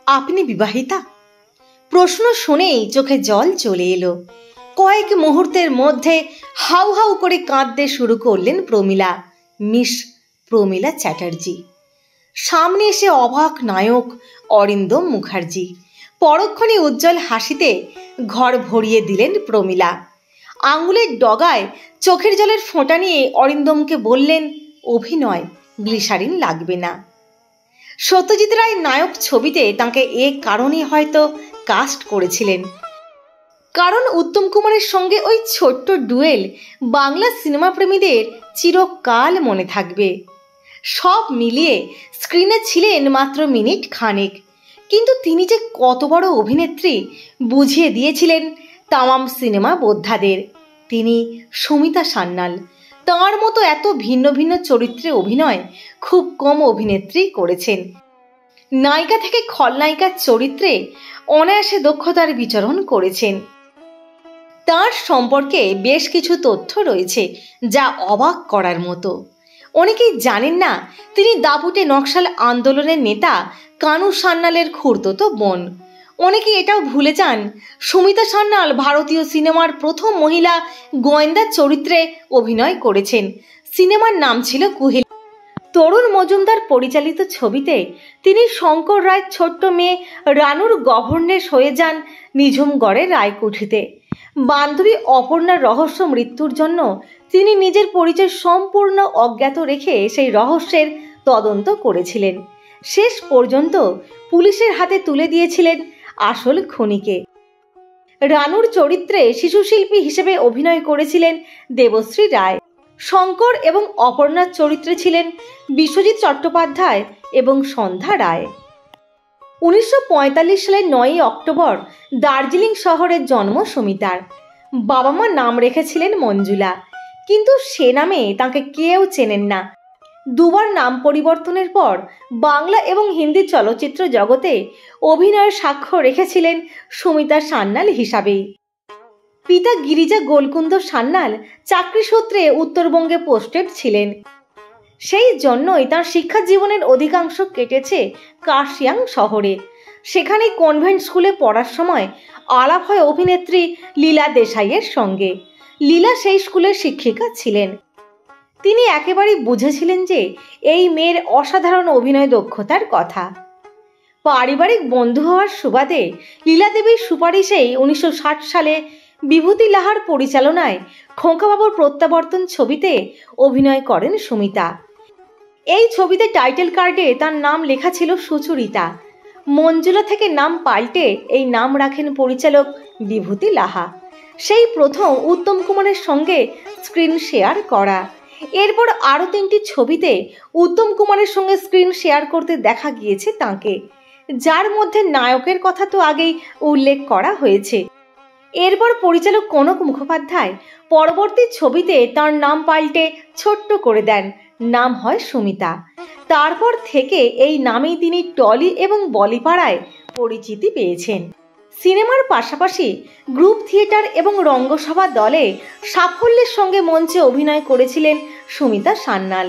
আপনি বিবাহিতা? প্রশ্ন শুনেই চোখে জল চলে এলো। কয়েক মুহূর্তের মধ্যে হাউ হাউ করে কাঁদতে শুরু করলেন প্রমীলা, মিস প্রমীলা চ্যাটার্জি। সামনে এসে অবাক নায়ক অরিন্দম মুখার্জি। পরক্ষণে উজ্জ্বল হাসিতে ঘর ভরিয়ে দিলেন প্রমীলা। আঙুলের ডগায় চোখের জলের ফোঁটা নিয়ে অরিন্দমকে বললেন, অভিনয়, গ্লিসারিন লাগবে না। সত্যজিৎ রায় নায়ক ছবিতে তাকে এ কারণে হয়তো কাস্ট করেছিলেন, কারণ উত্তম কুমারের সঙ্গে ওই ছোট্ট ডুয়েল বাংলা সিনেমা প্রেমীদের চিরকাল মনে থাকবে। সব মিলিয়ে স্ক্রিনে ছিলেন মাত্র মিনিট খানেক, কিন্তু তিনি যে কত বড় অভিনেত্রী বুঝিয়ে দিয়েছিলেন তামাম সিনেমা বোদ্ধাদের। তিনি সুমিতা সান্যাল। তাঁর মতো এত ভিন্ন ভিন্ন চরিত্রে অভিনয় খুব কম অভিনেত্রী করেছেন। নায়িকা থেকে খলনায়িকার চরিত্রে অনায়াসে দক্ষতার বিচরণ করেছেন। তার সম্পর্কে বেশ কিছু তথ্য রয়েছে যা অবাক করার মতো। অনেকেই জানেন না তিনি দাপুটে নকশাল আন্দোলনের নেতা কানু সান্যালের খুড়তুতো বোন। অনেকে এটাও ভুলে যান সুমিতা সান্যাল ভারতীয় সিনেমার প্রথম মহিলা গোয়েন্দা চরিত্রে অভিনয় করেছেন। সিনেমার নাম ছিল কুহেলি। তরুণ মজুমদার পরিচালিত ছবিতে তিনি শঙ্কর রায়ের ছোট্ট মেয়ে রানুর গভর্নেস হয়ে যান নিঝুমগড়ের রায়কুঠিতে। বান্ধবী অপর্ণার রহস্য মৃত্যুর জন্য তিনি নিজের পরিচয় সম্পূর্ণ অজ্ঞাত রেখে সেই রহস্যের তদন্ত করেছিলেন। শেষ পর্যন্ত পুলিশের হাতে তুলে দিয়েছিলেন আসল খুনিকে। রানুর চরিত্রে শিশুশিল্পী হিসেবে অভিনয় করেছিলেন দেবশ্রী রায়। শঙ্কর এবং অপর্ণার চরিত্রে ছিলেন বিশ্বজিৎ চট্টোপাধ্যায় এবং সন্ধ্যা রায়। 1945 সালের 9 অক্টোবর দার্জিলিং শহরের জন্ম সুমিতার। বাবা মা নাম রেখেছিলেন মঞ্জুলা, কিন্তু সে নামে তাকে কেউ চেনেন না। দুবার নাম পরিবর্তনের পর বাংলা এবং হিন্দি চলচ্চিত্র জগতে অভিনয়ের সাক্ষ্য রেখেছিলেন সুমিতা সান্যাল হিসাবেই। পিতা গিরিজা গোলকুন্দ সান্যাল চাকরি সূত্রে উত্তরবঙ্গে পোস্টেড ছিলেন। সেই জন্যই তার শিক্ষা জীবনের অধিকাংশ কেটেছে কার্শিয়াং শহরে। সেখানে কনভেন্ট স্কুলে পড়ার সময় আলাপ হয় অভিনেত্রী লীলা দেশাইয়ের সঙ্গে। লীলা সেই স্কুলের শিক্ষিকা ছিলেন। তিনি একেবারেই বুঝেছিলেন যে এই মেয়ের অসাধারণ অভিনয় দক্ষতার কথা। পারিবারিক বন্ধু হওয়ার সুবাদে লীলা দেবীর সুপারিশেই 1960 সালে বিভূতি লাহার পরিচালনায় খোঁকাবাবুর প্রত্যাবর্তন ছবিতে অভিনয় করেন সুমিতা। এই ছবিতে টাইটেল কার্ডে তার নাম লেখা ছিল সুচরিতা। মঞ্জুলা থেকে নাম পাল্টে এই নাম রাখেন পরিচালক বিভূতি লাহা। সেই প্রথম উত্তম কুমারের সঙ্গে স্ক্রিন শেয়ার করা। এরপর আরও 3টি ছবিতে উত্তম কুমারের সঙ্গে স্ক্রিন শেয়ার করতে দেখা গিয়েছে তাঁকে, যার মধ্যে নায়কের কথা তো আগেই উল্লেখ করা হয়েছে। এরপর পরিচালক কনক মুখোপাধ্যায় পরবর্তী ছবিতে তার নাম পাল্টে ছোট্ট করে দেন, নাম হয় সুমিতা। তারপর থেকে এই নামেই তিনি টলি এবং বলিপাড়ায় পরিচিতি পেয়েছেন। সিনেমার পাশাপাশি গ্রুপ থিয়েটার এবং রঙ্গসভা দলে সাফল্যের সঙ্গে মঞ্চে অভিনয় করেছিলেন সুমিতা সান্যাল।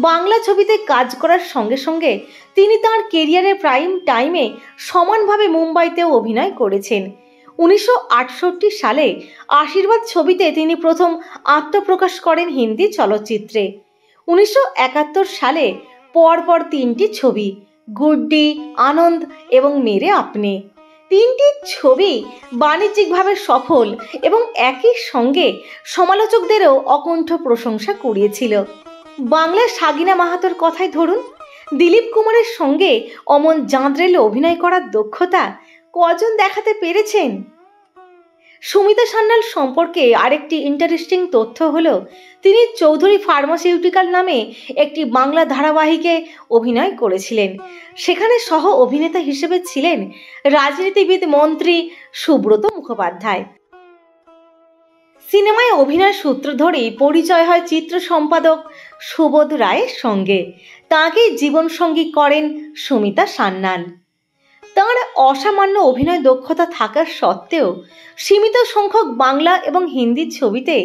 বাংলা ছবিতে কাজ করার সঙ্গে সঙ্গে তিনি তাঁর কেরিয়ারের প্রাইম টাইমে সমানভাবে মুম্বাইতেও অভিনয় করেছেন। 1968 সালে আশীর্বাদ ছবিতে তিনি প্রথম আত্মপ্রকাশ করেন হিন্দি চলচ্চিত্রে। 1971 সালে পরপর 3টি ছবি, গুড্ডি, আনন্দ এবং মেরে আপনে, 3টি ছবি বাণিজ্যিকভাবে সফল এবং একই সঙ্গে সমালোচকদেরও অকুণ্ঠ প্রশংসা কুড়িয়েছিল। বাংলার সাগিনা মাহাতোর কথাই ধরুন, দিলীপ কুমারের সঙ্গে অমন জাঁদরেলে অভিনয় করার দক্ষতা কজন দেখাতে পেরেছেন? সুমিতা সান্যাল সম্পর্কে আরেকটি ইন্টারেস্টিং তথ্য হলো তিনি চৌধুরী ফার্মাসিউটিক্যাল নামে একটি বাংলা ধারাবাহিকে অভিনয় করেছিলেন। সেখানে সহ অভিনেতা হিসেবে ছিলেন রাজনীতিবিদ মন্ত্রী সুব্রত মুখোপাধ্যায়। সিনেমায় অভিনয় সূত্র ধরেই পরিচয় হয় চিত্র সম্পাদক সুবোধ রায়ের সঙ্গে। তাঁকেই জীবনসঙ্গী করেন সুমিতা সান্যাল। তাঁর অসামান্য অভিনয় দক্ষতা থাকার সত্ত্বেও সীমিত সংখ্যক বাংলা এবং হিন্দি ছবিতে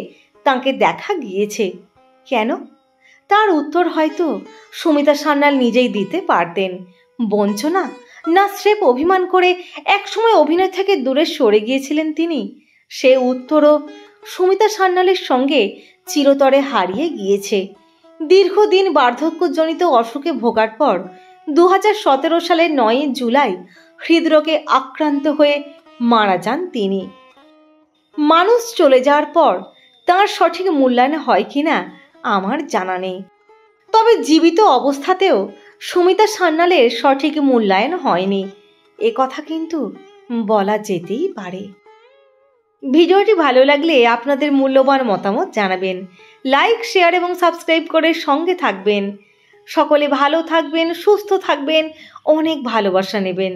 তাঁকে দেখা গিয়েছে। কেন? তার উত্তর হয়তো সুমিতা সান্যাল নিজেই দিতে পারতেন। বঞ্চনা না স্রেফ অভিমান করে একসময় অভিনয় থেকে দূরে সরে গিয়েছিলেন তিনি? সে উত্তরও সুমিতা সান্যালের সঙ্গে চিরতরে হারিয়ে গিয়েছে। দীর্ঘদিন বার্ধক্যজনিত অসুখে ভোগার পর 2017 সালের 9 জুলাই হৃদরোগে আক্রান্ত হয়ে মারা যান তিনি। মানুষ চলে যাওয়ার পর তার সঠিক মূল্যায়ন হয় কিনা আমার জানা নেই, তবে জীবিত অবস্থাতেও সুমিতা সান্যালের সঠিক মূল্যায়ন হয়নি, এ কথা কিন্তু বলা যেতেই পারে। ভিডিওটি ভালো লাগলে আপনাদের মূল্যবান মতামত জানাবেন, লাইক, শেয়ার এবং সাবস্ক্রাইব করে সঙ্গে থাকবেন। সকলে ভালো থাকবেন, সুস্থ থাকবেন, অনেক ভালোবাসা নেবেন।